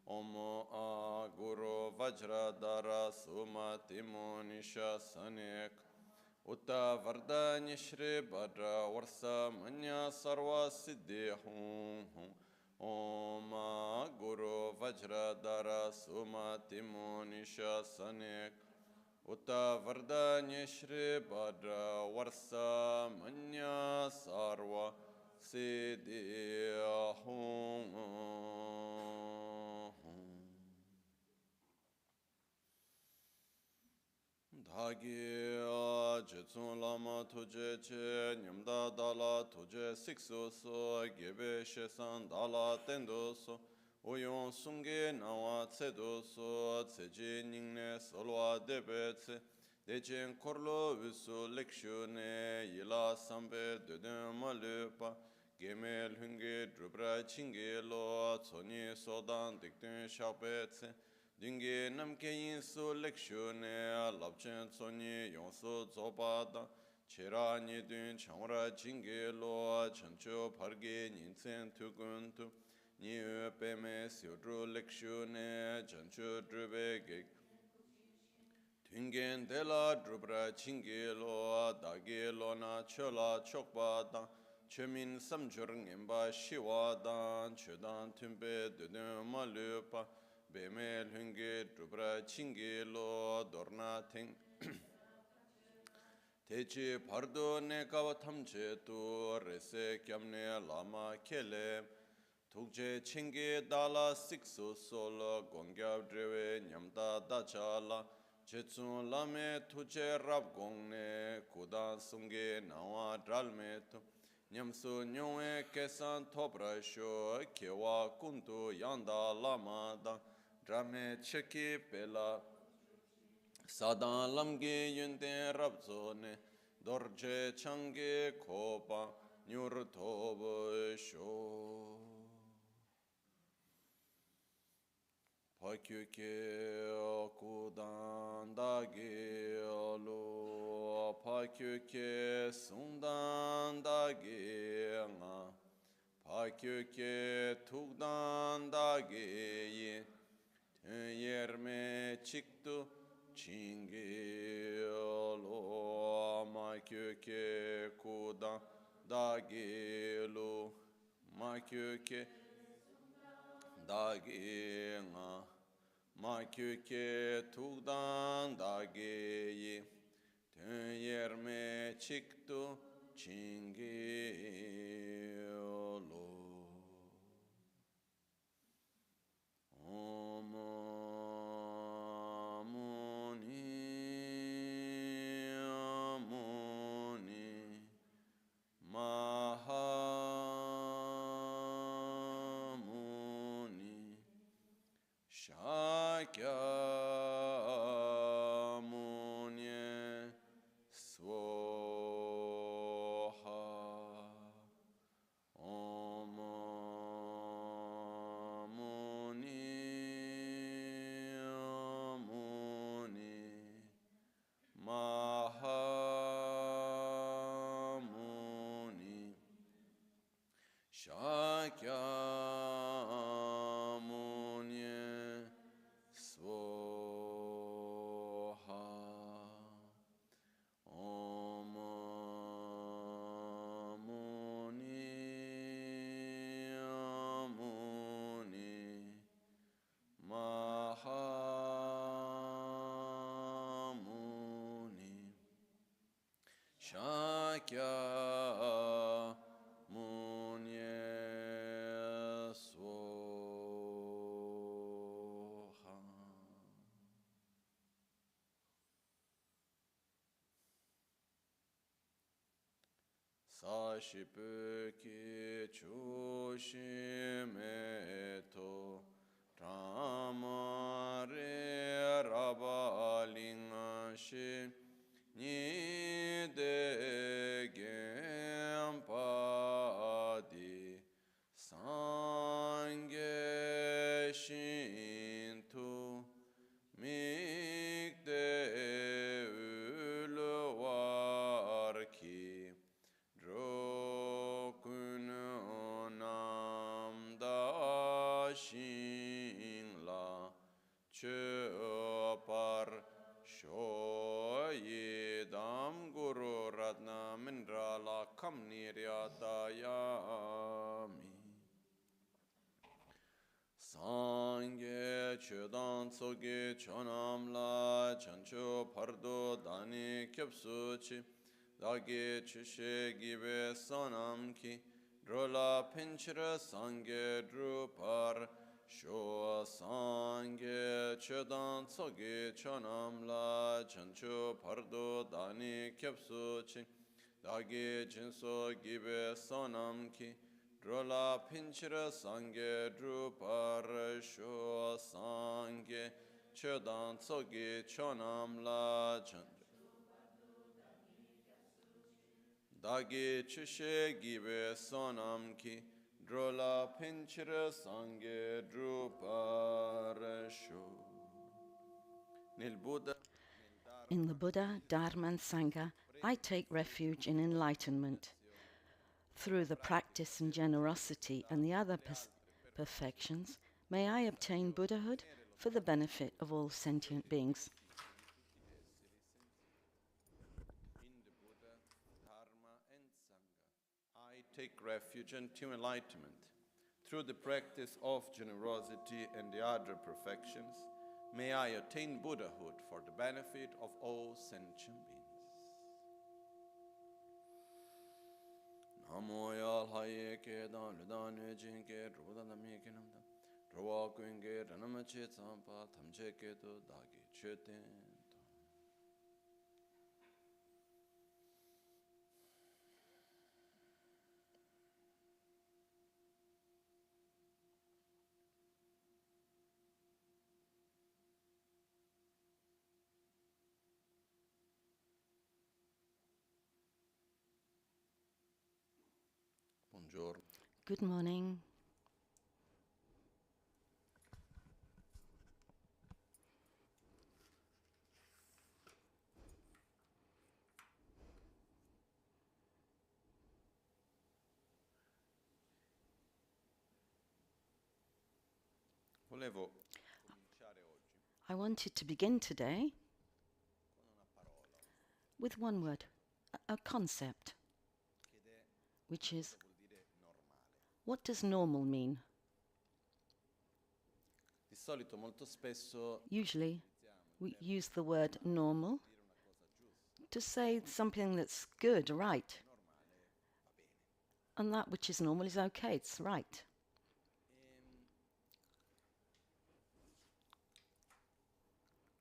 Omo a Guru Vajradhara Sumatimo Nisha Sanek Uta Vardanya Shri Bhadra Varsa Manya Sarva Siddhi Hum Om Guru Vajradhara Sumatimo Nisha Sanek Uta Vardanya Shri Bhadra Varsa Manya Sarva Siddhi Hum Dhagi Jetsun Lama Tuje Che Nyamda Dala Tuje Sikso So Gebe Shesan Dala Tendo So Oyon Sunge Nawa Tsedo So Tseji Ningne Solwa Debe Tse Dejen Korlo Visu Lekshune Yila Sambe Deden Malupa Gemel Hunge Drubra Chinge Lo Tsoni Sodan Dikdun Shakbe Tse Dinge namke yinsu lekshune labchen tsoni yonsu zobada chera nidun changra jinge lo chancho parge ninsen tukuntu niyo peme siodru lekshune chancho drube gek Tungen dela drubra chinge lo dage lo na chola chokbada chemin samjur ngemba shiwadan chodan tumbe dudun malupa Beme lunge drubra chinge lo dorna ting Techi pardo ne kawa tamche tu rese kyamne lama kele Tukche chinge dala sikso solo gongyab drewe nyamda dachala Chetsun lame tuche rab gongne kudan sunge nawa dralme tu Nyamsu nyongwe kesan topra sho kewa kuntu yanda lama da Drame cheki pela Sadan lamge yunten rabzone Dorje change kopa Nyur tobo sho Pakyuke kudan dage alo Pakyuke sundan dage nga Pakyuke tukdan dage yin Yerme çıktı çingi lo ma köke kuda da gelu ma köke da genga ma köke tuğdan da geyi yerme çıktı çingi lo Sashipu ki chushime to Ramare Rabalinga shi Nide Gempadi Sange Shintu Mikde Uluwarki Drokunu Namdashi la che par sho yi dam guru ratna mindra la kam niryata yami Sangye chedan tsoge chonam la chancho pardo dani kyapsu chi dagi chishe gibe sonam ki drola pinchira sangye drupar sho sangye chedan tsoge chonam la chancho pardo dani kyapsu chi dagi jinso gibe sonam ki Drola pinchira sangye drupar sho sangye chedan tsogi chonam la chanjo Dagi chishe gibe sonam ki drola pinchira sangye drupar sho Nel Buddha In the Buddha, Dharma and Sangha, I take refuge in enlightenment. Through the practice and generosity and the other perfections, may I obtain Buddhahood for the benefit of all sentient beings. In the Buddha, Dharma and Sangha, I take refuge into enlightenment. Through the practice of generosity and the other perfections, may I attain Buddhahood for the benefit of all sentient beings. Namo yal haye ke dan ludan jin ke roda nami ke namda rowa kwenge ranama che tsampa thamche ke to dagi cheten Buongiorno. Good morning. Volevo cominciare oggi I wanted to begin today con una parola with one word, a concept, che è which is, vuol dire normale. what does normal mean? Di solito molto spesso Usually, we utilizziamo il use the word normal termine dire una cosa giusta, to say something that's good, right, normale va bene. and that which is normal is okay, it's right.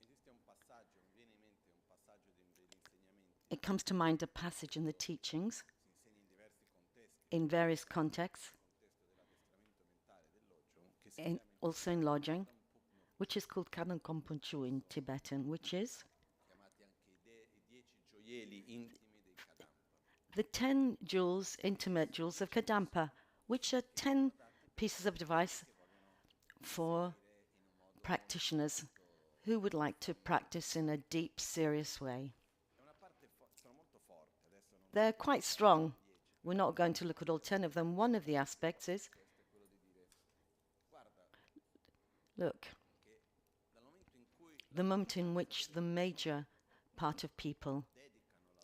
Esiste un passaggio, mi viene in mente un passaggio degli insegnamenti, It comes to mind a passage in the teachings, si insegna in diversi contesti, in various contexts, nel contesto dell'addestramento mentale dell'Oggio, che si in, chiama also in lodging, Kadam which is called Kadam Kompunchu in Tibetan, which is chiamati anche i 10 gioielli intimi dei Kadampa. the 10 jewels, intimate jewels of Kadampa, which are 10 pieces of advice for practitioners who would like to practice in a deep, serious way. È una parte sono molto forti, adesso non They're quite strong. We're not going to look at all 10 of them. One of the aspects is, questo è quello di dire guarda look, che dal momento in cui the moment in which the major part of people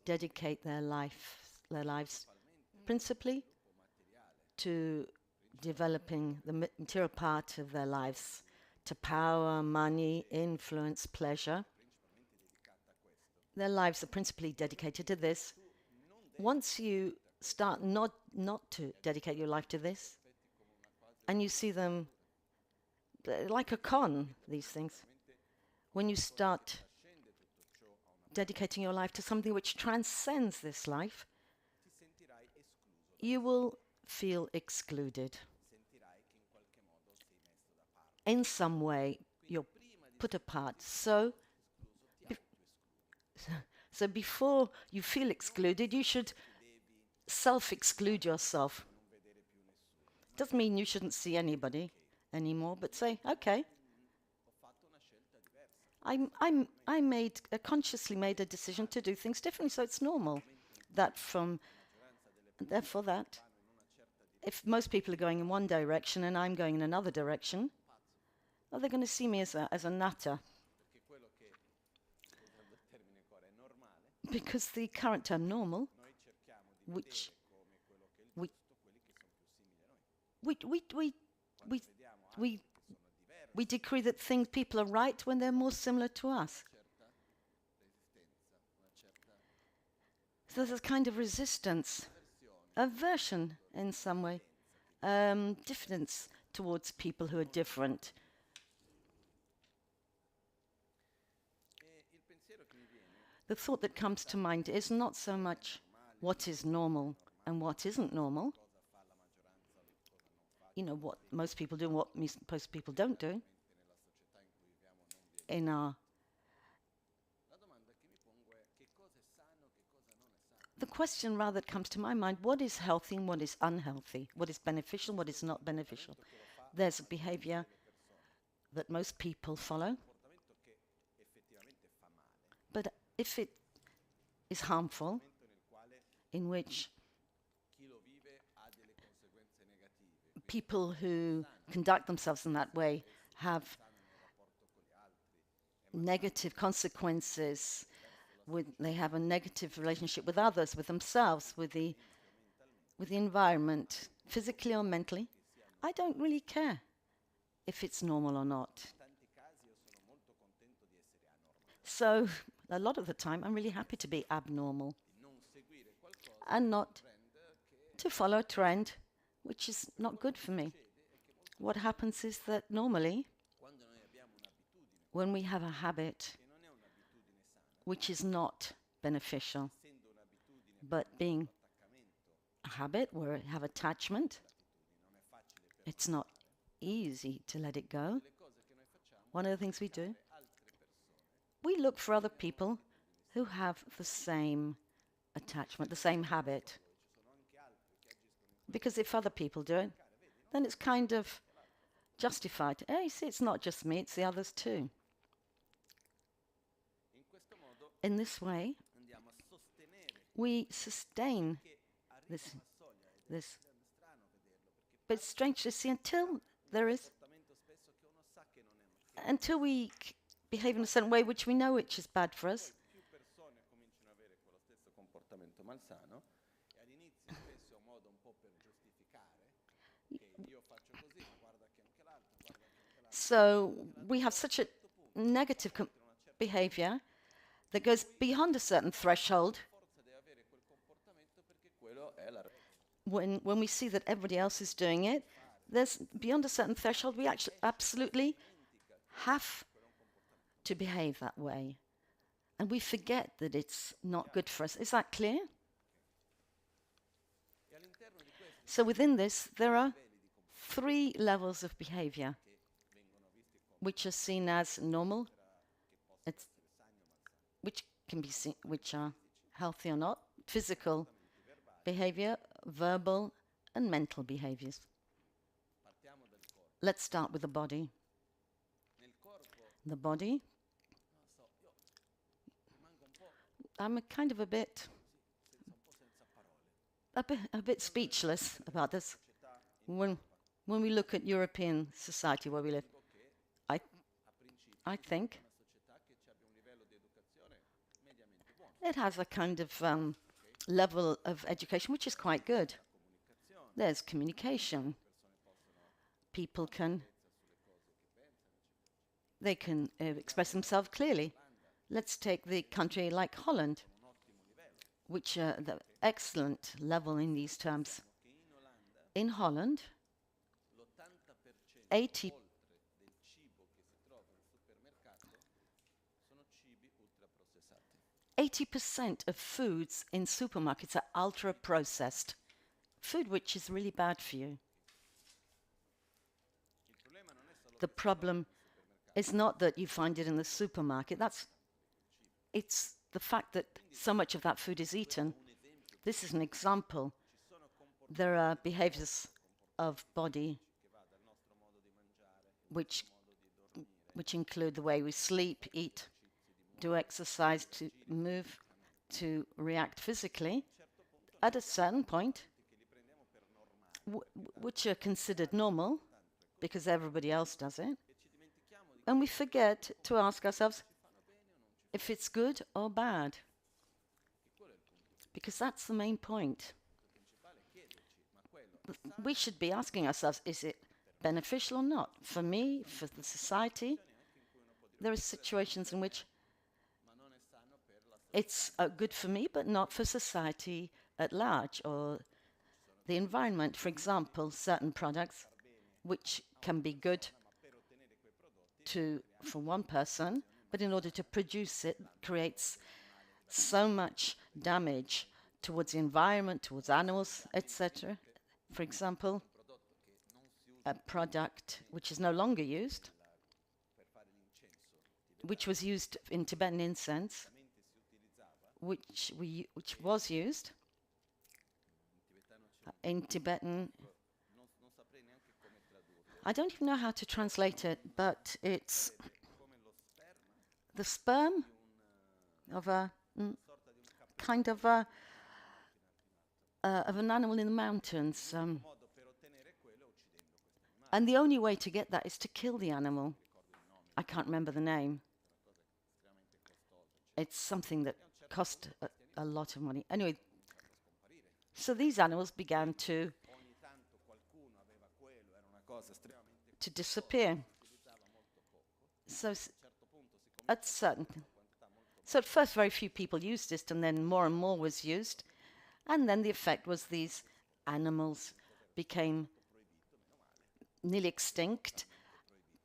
dedicano la dedicate their lives principally sviluppo materiale, to developing the material part of their lives, to power, money, influence, pleasure. principalmente dedicata a questo, Their lives are principally dedicated to this. non Once you start not to dedicate your life to this, aspetti come una quasi and you see them like a con, these things, when you start trascende tutto ciò a una dedicating your life to something which transcends this life, ti sentirai escluso, you will feel excluded. sentirai che in qualche modo sei messo da parte. In some way, you're Prima di put apart. So, escluso ti autoescludi. so before you feel excluded, you should Devi self-exclude yourself. non vedere più nessuno. Doesn't mean you shouldn't see anybody anymore, but say, okay, Ho fatto una scelta diversa. I consciously made a decision to do things differently, so it's normal. That from, Maggioranza delle therefore that, vanno in una certa direzione. if most people are going in one direction and I'm going in another direction, Are they going to see me as a nutter? Because the current term normal, which we decree that people are right when they're more similar to us. So there's a kind of resistance, aversion in some way, diffidence towards people who are different. The thought that comes to mind is not so much what is normal and what isn't normal. You know, what most people do and what most people don't do. In our the question rather that comes to my mind, what is healthy and what is unhealthy? What is beneficial, what is not beneficial? There's a behavior that most people follow. But if it is harmful, in which people who conduct themselves in that way have negative consequences, they have a negative relationship with others, with themselves, with the environment, physically or mentally, I don't really care if it's normal or not. So a lot of the time, I'm really happy to be abnormal and not to follow a trend which is not good for me. What happens is that normally, when we have a habit which is not beneficial, but being a habit where we have attachment, it's not easy to let it go. One of the things we do, we look for other people who have the same attachment, the same habit. Because if other people do it, then it's kind of justified. Hey, see, it's not just me, it's the others too. In this way, we sustain this. But it's strange to see until we behave in a certain way which we know which is bad for us. So we have such a negative behavior that goes beyond a certain threshold. When we see that everybody else is doing it, there's beyond a certain threshold, we actually absolutely have to behave that way. And we forget that it's not good for us. Is that clear? So within this, there are 3 levels of behavior which are seen as normal, which can be seen, which are healthy or not, physical behavior, verbal and mental behaviors. Let's start with the body. The body, I'm a bit speechless about this. When we look at European society where we live, I think it has a kind of level of education which is quite good. There's communication. People can express themselves clearly. Let's take the country like Holland, which are the excellent level in these terms. In Holland, 80% of foods in supermarkets are ultra-processed. Food which is really bad for you. The problem is not that you find it in the supermarket. It's the fact that so much of that food is eaten. This is an example. There are behaviors of body which include the way we sleep, eat, do exercise, to move, to react physically, at a certain point, which are considered normal, because everybody else does it. And we forget to ask ourselves if it's good or bad. Because that's the main point. We should be asking ourselves, is it beneficial or not? For me, for the society, there are situations in which it's good for me, but not for society at large or the environment. For example, certain products which can be good for one person, but in order to produce it, creates so much damage towards the environment, towards animals, etc. For example, a product which is no longer used, which was used in Tibetan incense, which was used in Tibetan. I don't even know how to translate it, but it's the sperm of a kind of an animal in the mountains. And the only way to get that is to kill the animal. I can't remember the name. It's something that cost a lot of money. Anyway, so these animals began to disappear. So at first very few people used it, and then more and more was used. And then the effect was these animals became nearly extinct,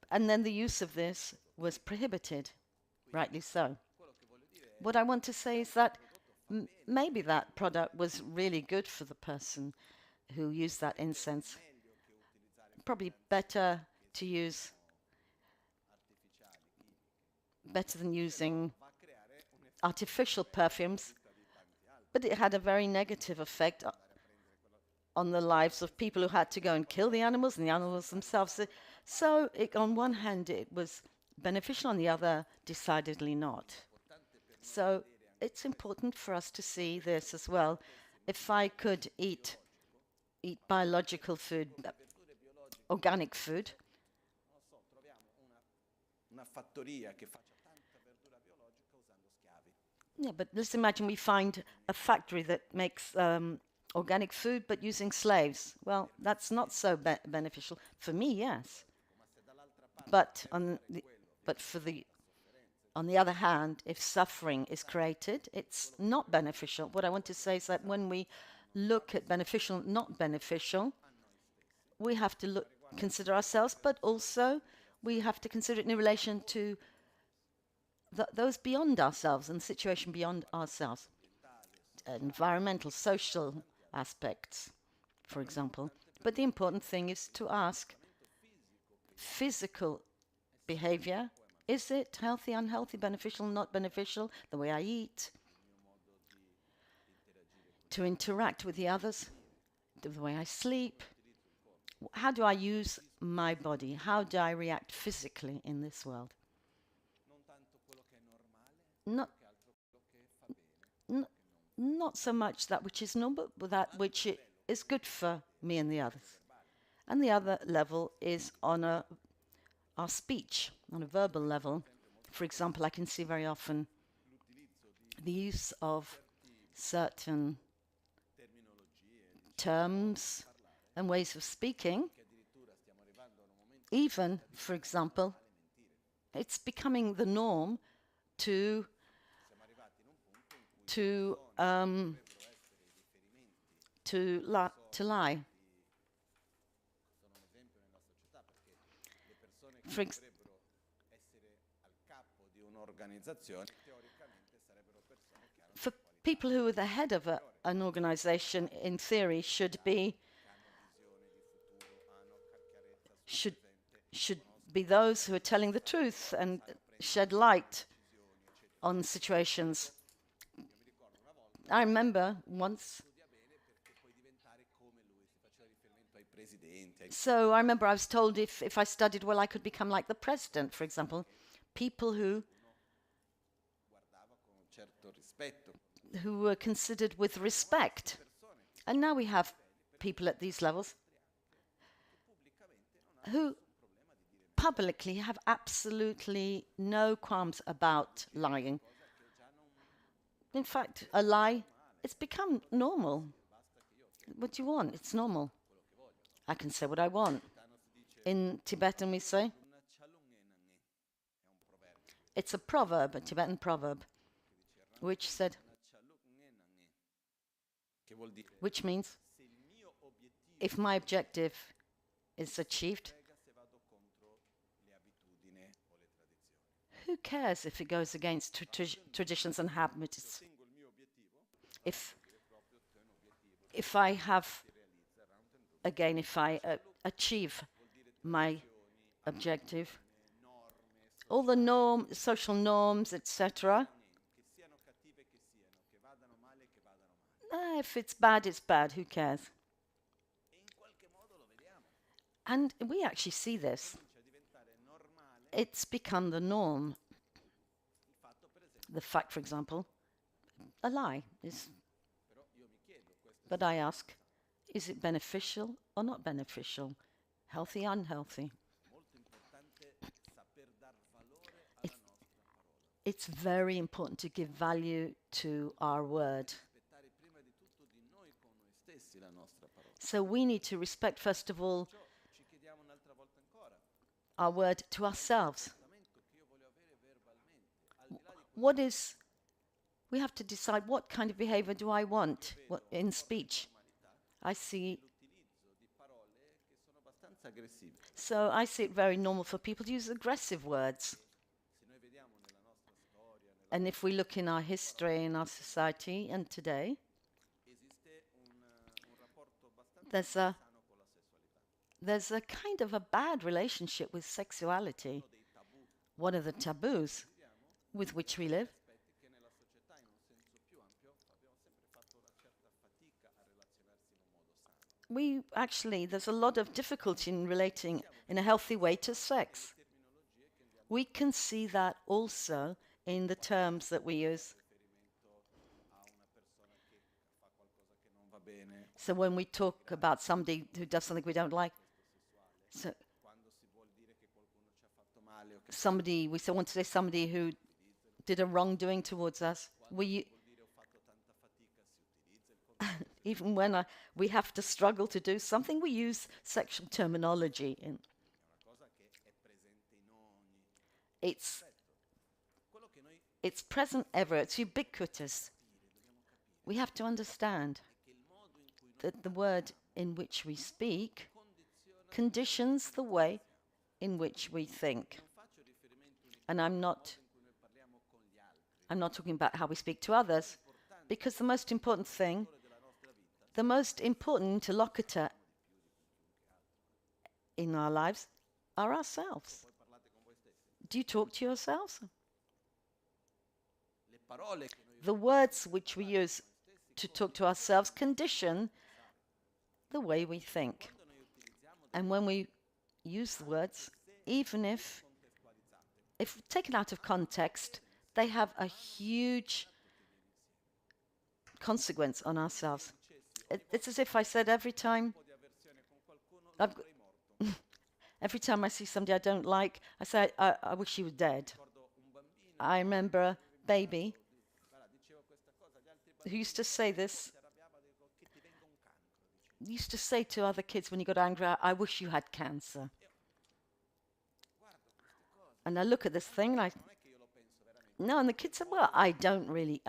and then the use of this was prohibited, rightly so. What I want to say is that maybe that product was really good for the person who used that incense. Probably better to use, better than using artificial perfumes, but it had a very negative effect on the lives of people who had to go and kill the animals and the animals themselves. So on one hand it was beneficial, on the other decidedly not. So it's important for us to see this as well. If I could eat biological food, organic food, yeah, but let's imagine we find a factory that makes organic food but using slaves. Well, that's not so beneficial. For me, yes. But on the other hand, if suffering is created, it's not beneficial. What I want to say is that when we look at beneficial, not beneficial, we have to consider ourselves, but also we have to consider it in relation to those beyond ourselves and the situation beyond ourselves. Environmental, social aspects, for example. But the important thing is to ask, physical behavior, is it healthy, unhealthy, beneficial, not beneficial? The way I eat, to interact with the others, the way I sleep. How do I use my body? How do I react physically in this world? Not so much that which is normal, but that which is good for me and the others. And the other level is on our speech, on a verbal level. For example, I can see very often the use of certain terms and ways of speaking. Even, for example, it's becoming the norm to lie. For people who are the head of an organization, in theory, should be those who are telling the truth and shed light on situations. I remember once. So I remember I was told if I studied well, I could become like the president, for example. People who were considered with respect. And now we have people at these levels who publicly have absolutely no qualms about lying. In fact, a lie, it's become normal. What do you want? It's normal. I can say what I want. In Tibetan, we say, it's a proverb, a Tibetan proverb, which means if my objective is achieved, who cares if it goes against traditions and habits? If I have, again, if I achieve my objective, all the social norms, etc. If it's bad, it's bad. Who cares? And we actually see this. It's become the norm. The fact, for example, a lie is. But I ask, is it beneficial or not beneficial? Healthy, unhealthy? It's very important to give value to our word. So we need to respect, first of all, our word to ourselves. We have to decide what kind of behavior do I want in speech. I see it very normal for people to use aggressive words. And if we look in our history, in our society, and today, there's a kind of a bad relationship with sexuality. One of the taboos with which we live. There's a lot of difficulty in relating in a healthy way to sex. We can see that also in the terms that we use. So when we talk about somebody who does something we don't like, so we want to say somebody who did a wrongdoing towards us, even when we have to struggle to do something, we use sexual terminology. It's present everywhere. It's ubiquitous. We have to understand that the word in which we speak conditions the way in which we think. And I'm not talking about how we speak to others, because the most important interlocutor in our lives are ourselves. Do you talk to yourselves? The words which we use to talk to ourselves condition the way we think. And when we use the words, even if taken out of context, they have a huge consequence on ourselves. It's as if I said every time I see somebody I don't like, I say, I wish he were dead. I remember a baby who used to say this. He used to say to other kids when he got angry, I wish you had cancer. And I look at this thing and and the kid said, well, I don't really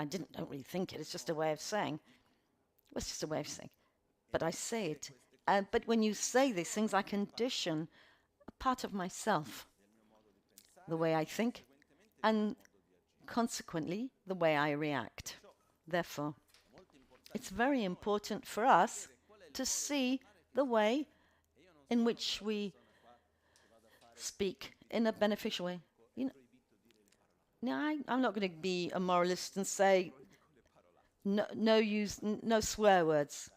think it. It's just a way of saying. It's just a way of saying. But I say it. But when you say these things, I condition a part of myself, the way I think, and consequently, the way I react. Therefore, it's very important for us to see the way in which we speak in a beneficial way. I'm not going to be a moralist and say no swear words.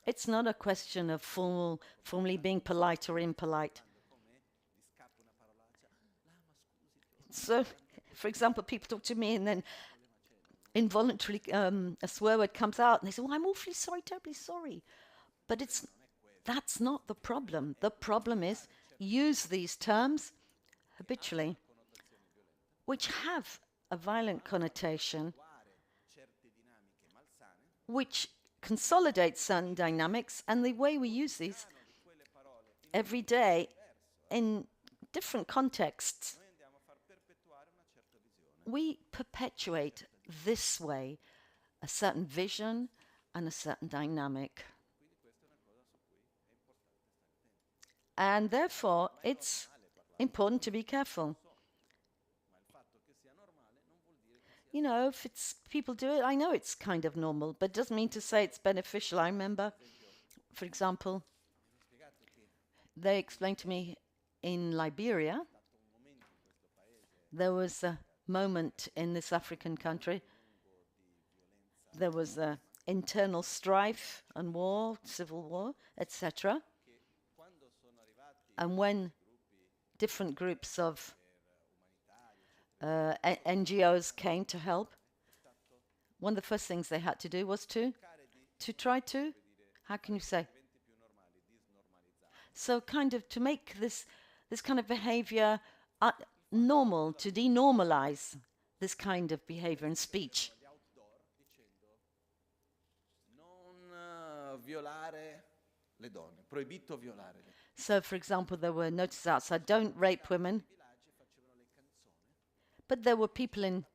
It's not a question of formally being polite or impolite. So, for example, people talk to me and then involuntarily a swear word comes out and they say, I'm awfully sorry, terribly sorry. But that's not the problem. The problem is use these terms habitually, which have a violent connotation, which consolidates certain dynamics, and the way we use these every day in different contexts, we perpetuate this way a certain vision and a certain dynamic. And therefore, it's important to be careful. You know, if it's people do it, I know it's kind of normal, but it doesn't mean to say it's beneficial. I remember, for example, they explained to me in Liberia, there was a moment in this African country, there was internal strife and war, civil war, etc. And when different groups of NGOs came to help, one of the first things they had to do was to try to, how can you say? So kind of to make this kind of behavior normal, to denormalize this kind of behavior and speech. So, for example, there were notices outside, don't rape women. But there were people in...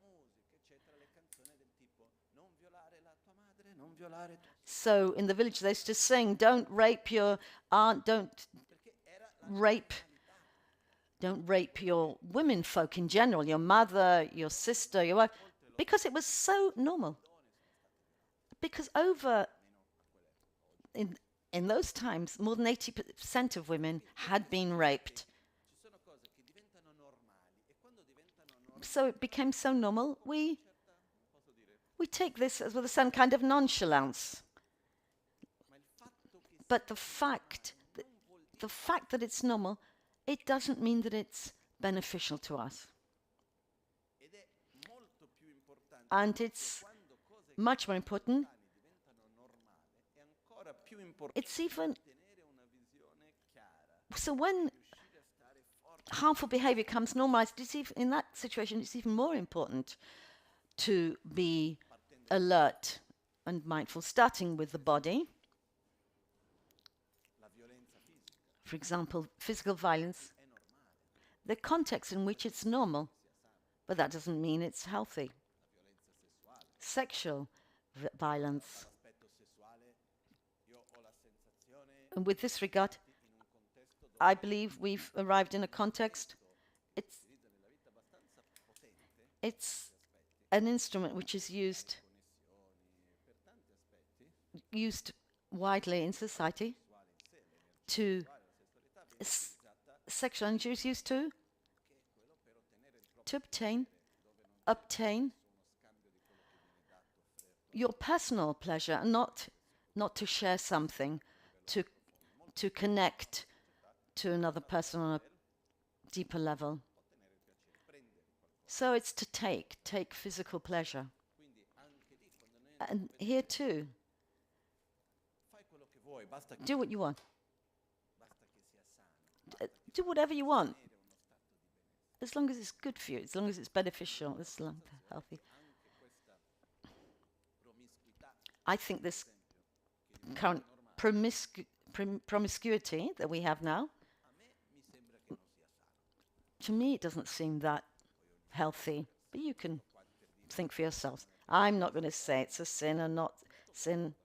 So in the village they used to sing, don't rape your aunt, don't rape your women folk in general, your mother, your sister, your wife, because it was so normal. Because in those times, more than 80% of women had been raped. So it became so normal, we take this as with a certain kind of nonchalance. But the fact that it's normal, it doesn't mean that it's beneficial to us. And it's much more important. It's even... So when harmful behavior comes normalized, in that situation, it's even more important to be alert and mindful, starting with the body. For example, physical violence, the context in which it's normal, but that doesn't mean it's healthy. Sexual violence. And with this regard, I believe we've arrived in a context. It's an instrument which is used widely in society to sexual injury is used to obtain your personal pleasure, and not to share something, to connect to another person on a deeper level. So it's to take physical pleasure. And here too, do what you want. Do whatever you want, as long as it's good for you, as long as it's beneficial, as long as it's healthy. I think this current promiscuity that we have now, to me, it doesn't seem that healthy. But you can think for yourselves. I'm not going to say it's a sin or not sin.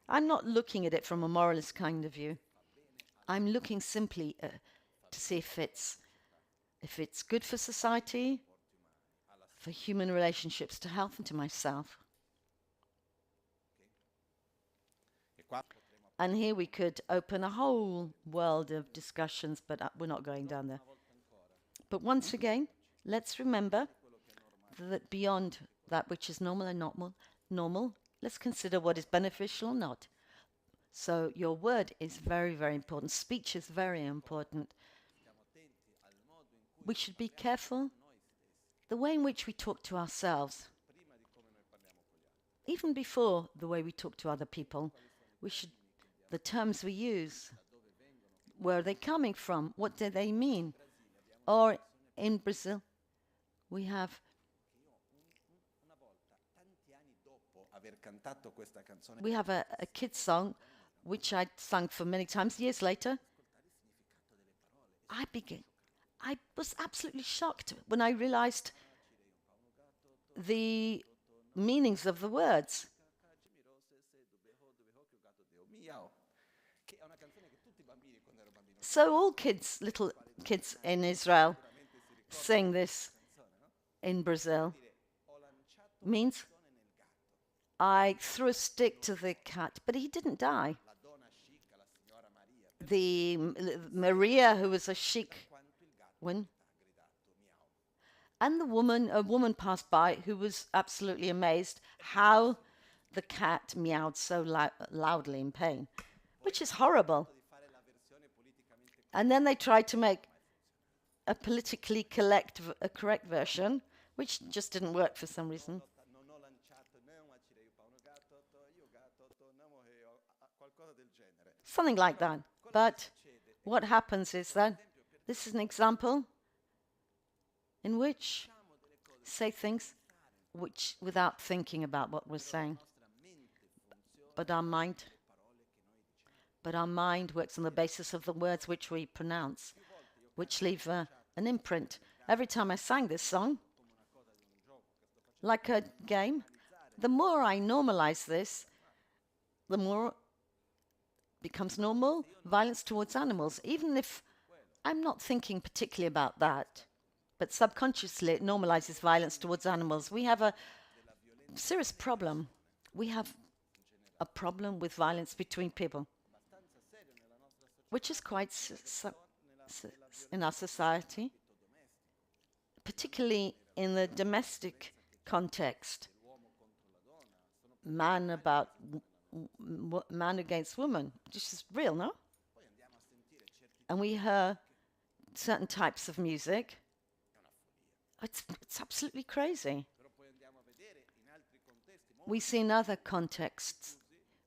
I'm not looking at it from a moralist kind of view. I'm looking simply to see if it's good for society, for human relationships, to health, and to myself. And here we could open a whole world of discussions, but we're not going down there. But once again, let's remember that beyond that which is normal and not normal, let's consider what is beneficial or not. So your word is very, very important. Speech is very important. We should be careful the way in which we talk to ourselves. Even before the way we talk to other people, the terms we use, where are they coming from? What do they mean? Or In Brazil, we have a kid's song which I sung for many times. Years later, I was absolutely shocked when I realized the meanings of the words. So all kids, little kids in Israel, sing this in Brazil. Means I threw a stick to the cat, but he didn't die. The Maria, who was a sheik, and a woman passed by who was absolutely amazed how the cat meowed so loudly in pain, which is horrible. And then they tried to make a politically correct version, which just didn't work for some reason. Something like that. But what happens is that this is an example in which say things which without thinking about what we're saying. But our mind works on the basis of the words which we pronounce, which leave an imprint. Every time I sang this song, like a game, the more I normalize this, the more it becomes normal. Violence towards animals, even if I'm not thinking particularly about that, but subconsciously it normalizes violence towards animals. We have a serious problem. We have a problem with violence between people, which is quite in our society, particularly in the domestic context. Man against woman, this is real, no? And we hear certain types of music. It's absolutely crazy. We see in other contexts,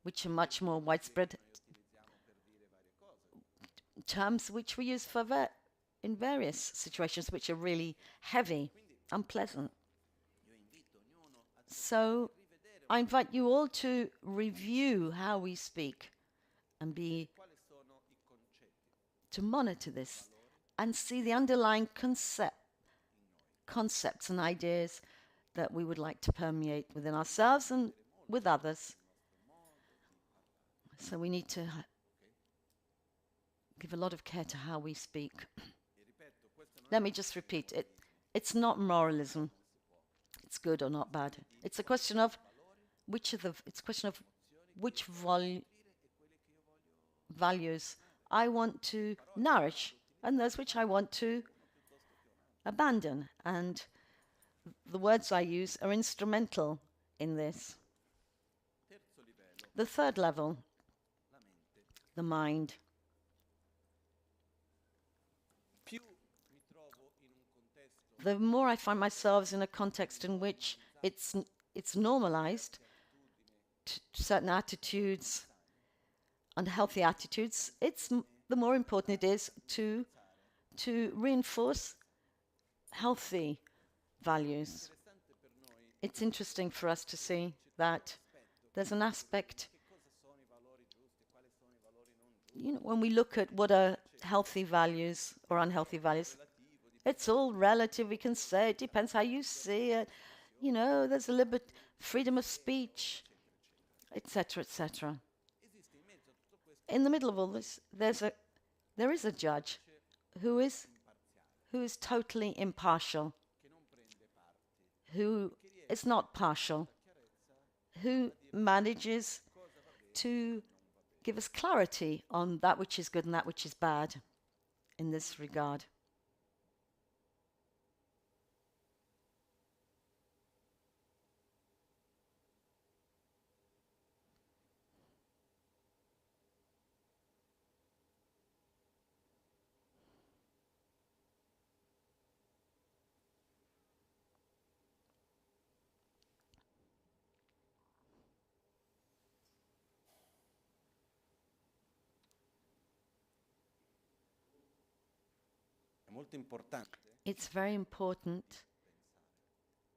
which are much more widespread, terms which we use in various situations which are really heavy, unpleasant. So I invite you all to review how we speak and to monitor this and see the underlying concepts and ideas that we would like to permeate within ourselves and with others. So we need to give a lot of care to how we speak. Let me just repeat it. It's not moralism. It's good or not bad. It's a question of which values I want to nourish and those which I want to abandon. And the words I use are instrumental in this. The third level, the mind. The more I find myself in a context in which it's normalized, certain attitudes, unhealthy attitudes, the more important it is to reinforce healthy values. It's interesting for us to see that there's an aspect, when we look at what are healthy values or unhealthy values, it's all relative. We can say it depends how you see it. There's a freedom of speech, etc., etc. In the middle of all this, there is a judge who is totally impartial, who is not partial, who manages to give us clarity on that which is good and that which is bad in this regard. it's very important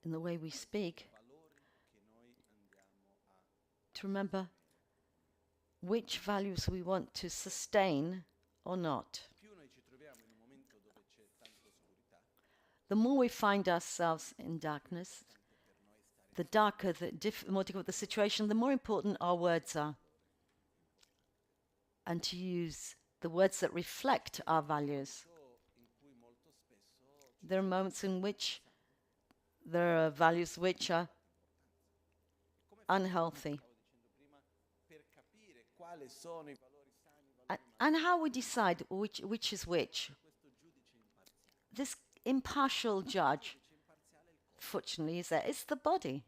in the way we speak to remember which values we want to sustain or not. The more we find ourselves in darkness, the darker, the more difficult the situation, the more important our words are. And to use the words that reflect our values. There are moments in which there are values which are unhealthy. And how we decide which is which? This impartial judge, fortunately, is there. It's the body.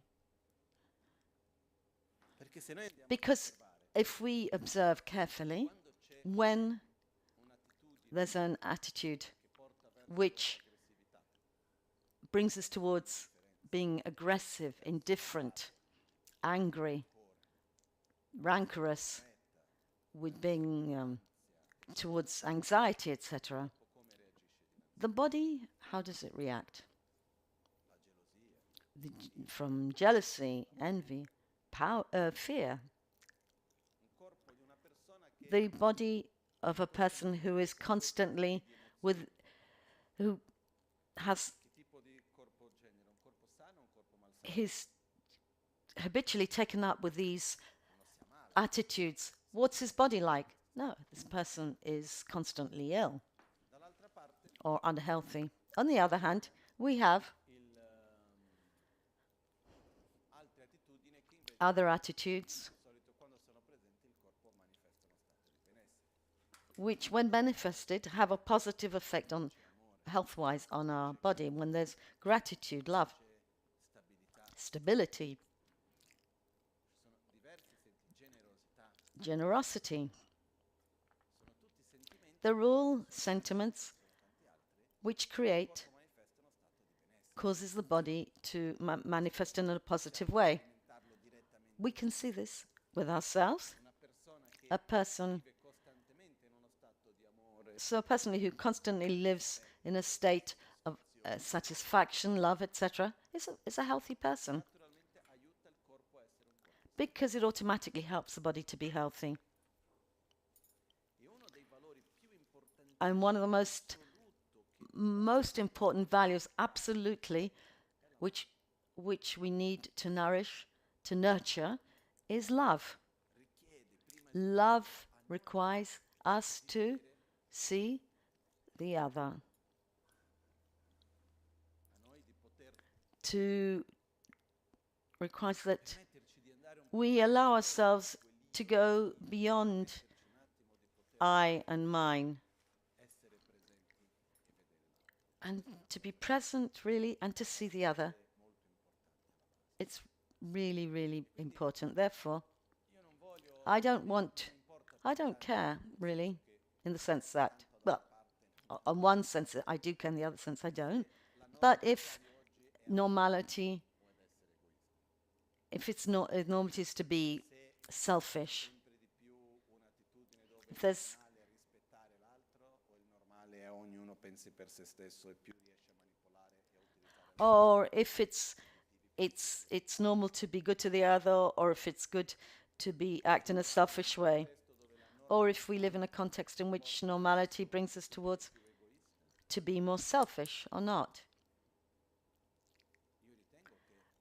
Because if we observe carefully, when there's an attitude which brings us towards being aggressive, indifferent, angry, rancorous, with being towards anxiety, etc., the body, how does it react? From jealousy, envy, fear. The body of a person who is constantly who has he's habitually taken up with these attitudes. What's his body like? No, this person is constantly ill or unhealthy. On the other hand, we have other attitudes which, when manifested, have a positive effect on health-wise on our body. When there's gratitude, love, stability, generosity, they're all sentiments which causes the body to manifest in a positive way. We can see this with ourselves. A person who constantly lives in a state of satisfaction, love, etc., is a healthy person, because it automatically helps the body to be healthy. And one of the most important values, absolutely, which we need to nourish, to nurture, is love. Love requires us to see the other, requires that we allow ourselves to go beyond I and mine, and to be present, really, and to see the other. It's really, really important. Therefore, I don't care, really, in the sense that, well, on one sense I do care, in the other sense I don't. But if normality, if normality is to be selfish, if there's or if it's normal to be good to the other, or if it's good to act in a selfish way, or if we live in a context in which normality brings us towards to be more selfish or not.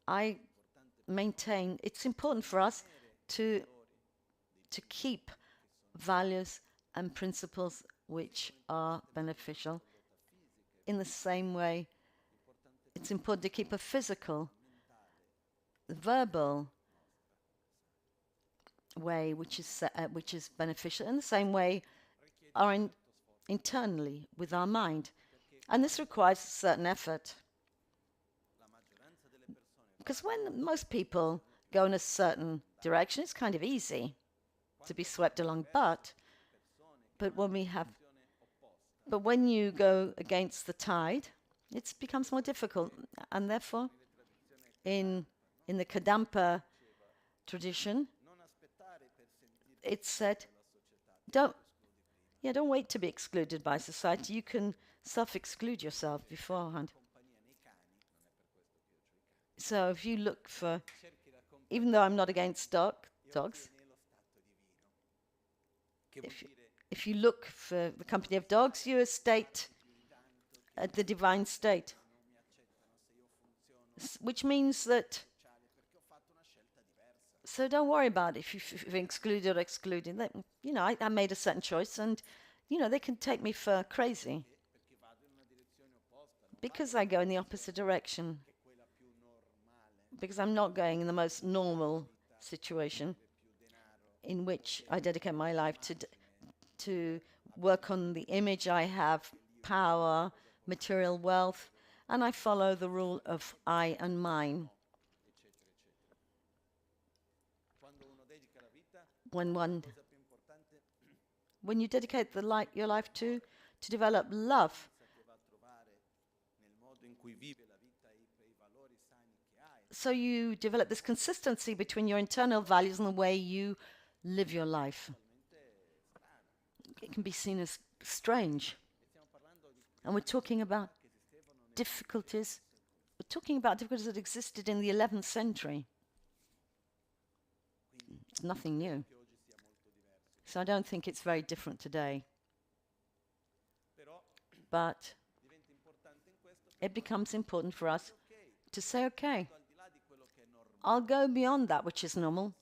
I maintain it's important for us to keep values and principles which are beneficial. In the same way, it's important to keep a physical, verbal way which is beneficial. In the same way, internally with our mind, and this requires a certain effort. Because when most people go in a certain direction, it's kind of easy to be swept along. But when you go against the tide, it becomes more difficult. And therefore, in the Kadampa tradition, it's said, don't wait to be excluded by society. You can self-exclude yourself beforehand. So if you look for, even though I'm not against dogs, if you look for the company of dogs, you state the divine state, which means that, so don't worry about if you're excluded or excluded. You know, I made a certain choice, and, you know, they can take me for crazy because I go in the opposite direction, because I'm not going in the most normal situation in which I dedicate my life to work on the image I have, power, material wealth, and I follow the rule of I and mine. When you dedicate your life to develop love, so you develop this consistency between your internal values and the way you live your life. It can be seen as strange. And we're talking about difficulties. We're talking about difficulties that existed in the 11th century. It's nothing new. So I don't think it's very different today. But it becomes important for us to say, okay, I'll go beyond that which is normal.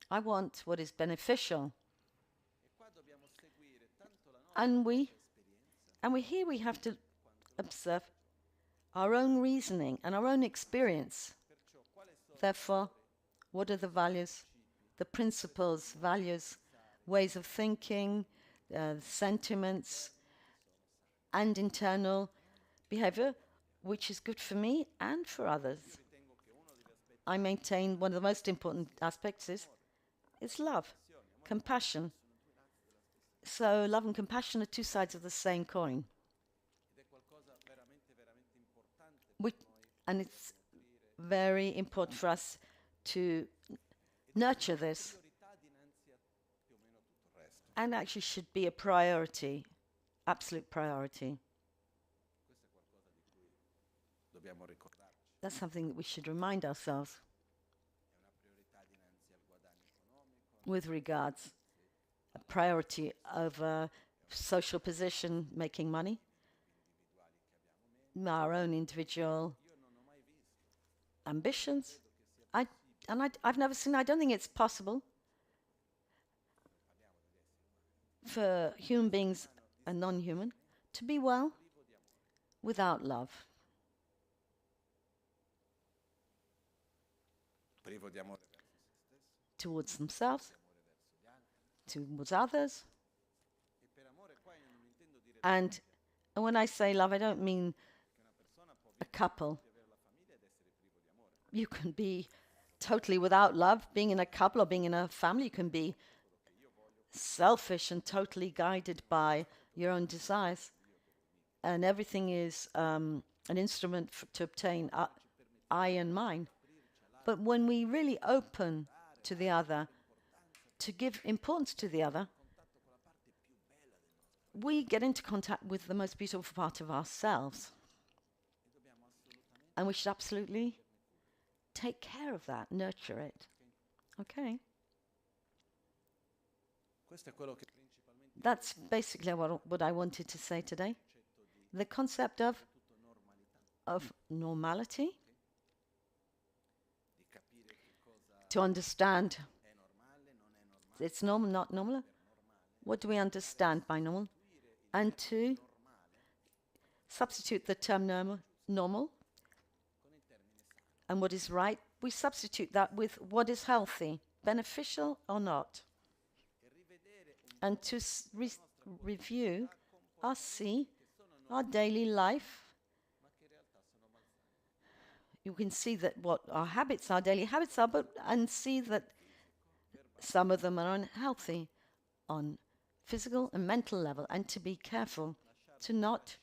I want what is beneficial. And we have to observe our own reasoning and our own experience. Therefore, what are the values, the principles, values, ways of thinking, sentiments, and internal behavior, which is good for me and for others? I maintain one of the most important aspects is love, compassion. So love and compassion are two sides of the same coin. And it's very important for us to nurture this, and actually should be a priority, absolute priority. That's something that we should remind ourselves with regards a priority over social position, making money, our own individual ambitions. I've never seen, I don't think it's possible for human beings and non-human to be well without love. Towards themselves, towards others. And when I say love, I don't mean a couple. You can be totally without love. Being in a couple or being in a family, you can be selfish and totally guided by your own desires. And everything is an instrument to obtain I and mine. But when we really open to the other, to give importance to the other, we get into contact with the most beautiful part of ourselves. And we should absolutely take care of that, nurture it. Okay? That's basically what I wanted to say today. The concept of normality, to understand it's normal, not normal. What do we understand by normal? And to substitute the term normal and what is right, we substitute that with what is healthy, beneficial or not. And to review our daily life. You can see that what our habits, our daily habits are, and see that some of them are unhealthy on physical and mental level, and to be careful to not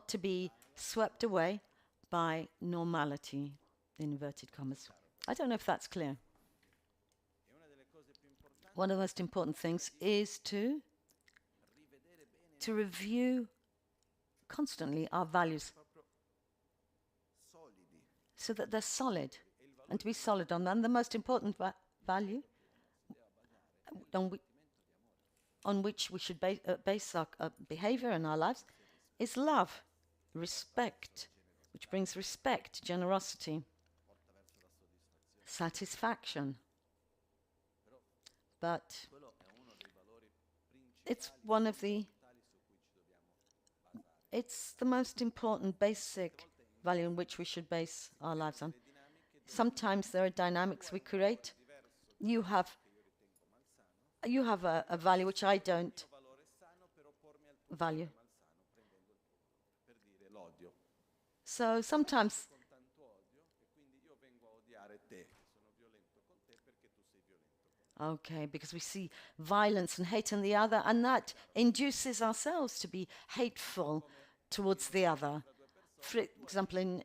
to be swept away by normality, in inverted commas. I don't know if that's clear. One of the most important things is to review constantly our values so that they're solid, and to be solid on them. And the most important value on which we should base our behavior and our lives is love, respect, which brings respect, generosity, satisfaction. But it's the most important basic value on which we should base our lives on. Sometimes there are dynamics we create. You have a value which I don't value. So sometimes because we see violence and hate in the other, and that induces ourselves to be hateful towards the other. For example,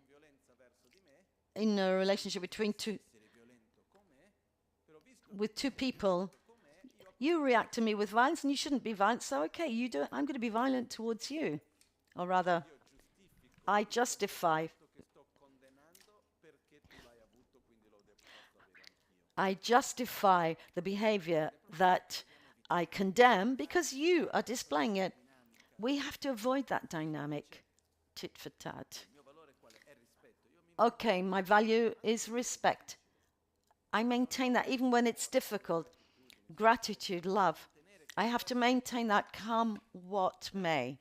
in a relationship between two people, you react to me with violence, and you shouldn't be violent. So, okay, you do it. I'm going to be violent towards you, or rather, I justify the behavior that I condemn because you are displaying it. We have to avoid that dynamic, tit for tat. Okay, my value is respect. I maintain that even when it's difficult. Gratitude, love. I have to maintain that come what may.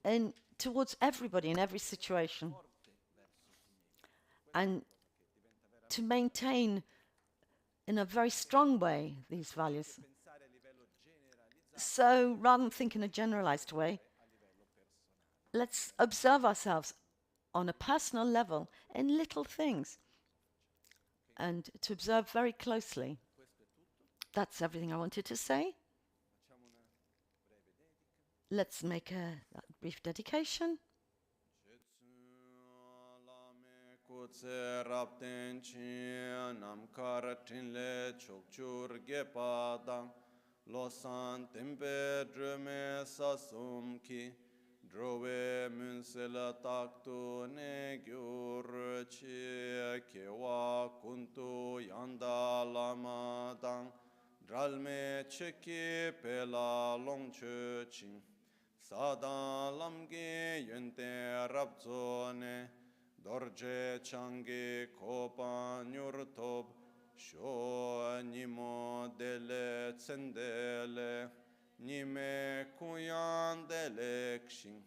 And towards everybody in every situation. And to maintain in a very strong way these values. So rather than think in a generalized way, let's observe ourselves on a personal level in little things and to observe very closely. That's everything I wanted to say. Let's make a brief dedication. Drove munsela takto ne gyur chi kewa kuntu yanda lama dang dralme cheki pela longche ching sadan lamge yente rabzone dorje change kopa nyurtob sho nimo dele tsendele Nime kuyan delek shin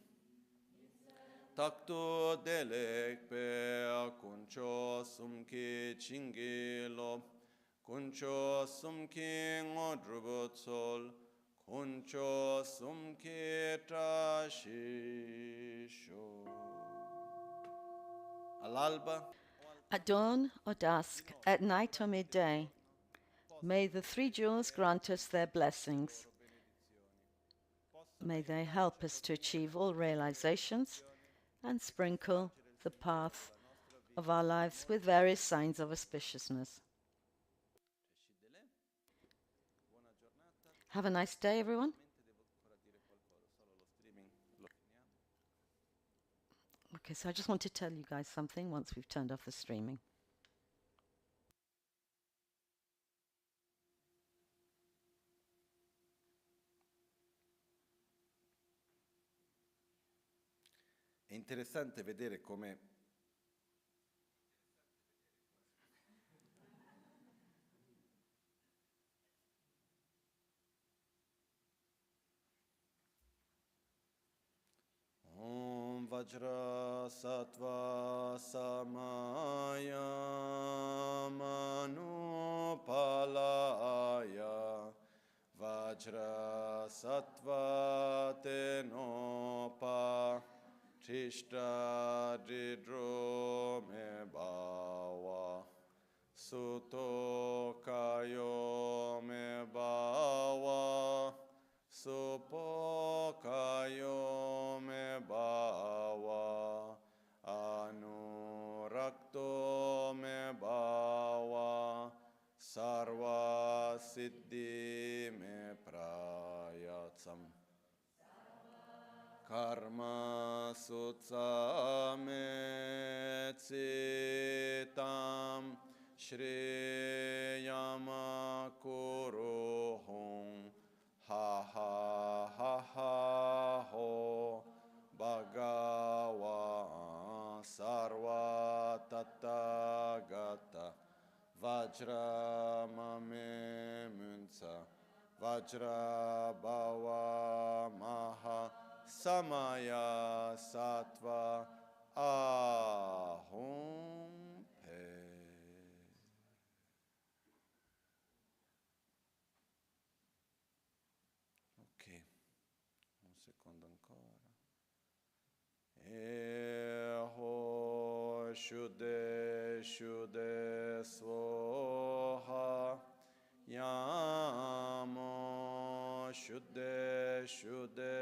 Takto delek pe kuncho sumki chingilo Kuncho sumki ngodrubotsol Kuncho sumki trashisho Al-alba At dawn or dusk, at night or midday, may the three jewels grant us their blessings. May they help us to achieve all realizations and sprinkle the path of our lives with various signs of auspiciousness. Have a nice day, everyone. Okay, so I just want to tell you guys something once we've turned off the streaming. È interessante vedere come Om Vajra Sattva Samaya Manupalaya Vajra Sattva Tenopa Trishta Didro Me Bawa Suto Kayo Me Bawa Supo Kayo Me Bawa Anurakto Me Bawa Sarva Siddhi Me Prayatsam Karma sutsame tsitam Shriyama kuruhum ha ha ha ha ho Bhagava sarva tattagata Vajra mame munsa Vajra bhava maha Samaya sattva ahum pe. Ok, un secondo ancora. Eho shuddhe shuddhe svoha yamo shuddhe shuddhe